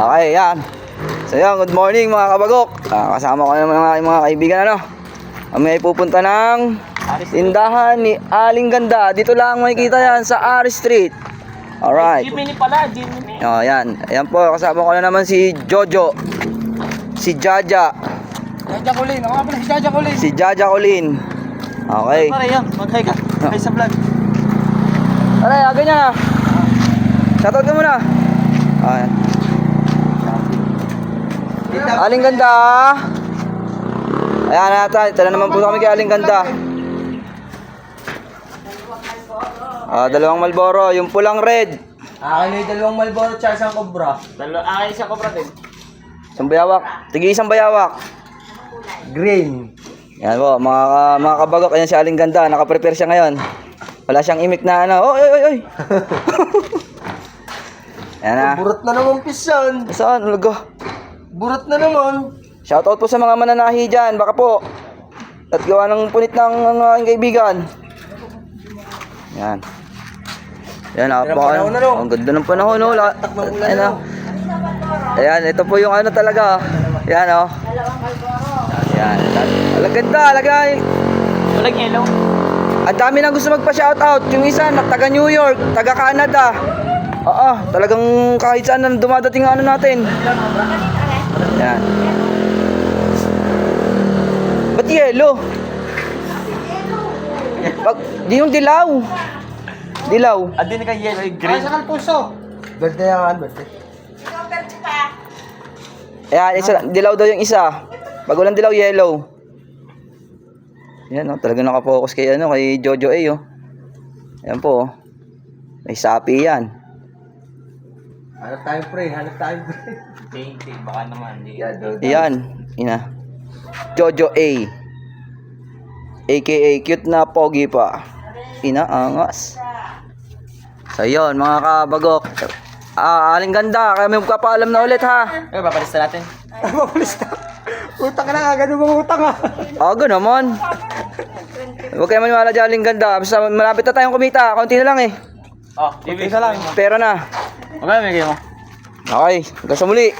Okay, yan. So yan, good morning mga kabagok. Kasama ko naman mga kaibigan ano. Kami ay pupunta ng tindahan ni Aling Ganda. Dito lang makikita yan sa Ari Street. Alright. Jimmy pala, Jimmy. Oh, yan. Ayan po, kasama ko na naman si Jojo. Si Jaja. Jaja Colin, ako nga pala si Jaja Colin. Si Jaja Colin. Okay. Pare yan, mag-hi ka. Hi sa vlog. Aray, ganyan na. Shoutout ka muna. Ayan. Aling Ganda. Ayan natin. Tala naman po kami kay Aling Ganda. Dalawang Marlboro. Yung pulang red. Akin yung dalawang Marlboro tsaka isang Cobra. Akin isang Cobra din. Isang bayawak. Tigi isang bayawak. Green. Yan po. Mga kabagok. Ayan si Aling Ganda. Nakaprepare siya ngayon. Wala siyang imik na ano. Oy, oy, oy. Yan na. Burot na naman pisan. Saan? Ulaga. Burot na naman. Shoutout po sa mga mananahi dyan. Baka po. At gawa ng punit ng aking kaibigan. Yan. Yan. panahon na, no? Ang ganda ng panahon. No? Ayan, ayan. Ito po yung ano talaga. Yan o. Yan. Ang ganda. Walang yellow. Ang dami nang gusto magpa-shoutout. Yung isa, taga New York, taga Canada. Oo, talagang kahit saan na dumadating ano natin. Yan. Ba't yellow? Di yung dilaw. Dilaw. Din ka yellow, green. Ay, sakal puso. Berde yan, berde. Ayan, isa, dilaw daw yung isa. Pag walang dilaw, yellow. Yan o, talagang nakapokus kay Jojo A oh. Yan po oh. May sapi yan. Hanap tayo pre. Painting, baka naman. Yan, ina. Jojo A. AKA cute na pogi pa. Ina, angas. So yun, mga kabagok. Aling Ganda, kami magpapaalam na ulit ha. Papalista natin. Papalista. Utang ka na, ganun mga utang ha. Aga naman. Huwag kayo maniwala dyan, Aling Ganda. Basta malapit na tayong kumita. Kaunti na lang eh. TV isa lang. Pera na. Okay, may kayo mo. Okay, hanggang sa muli.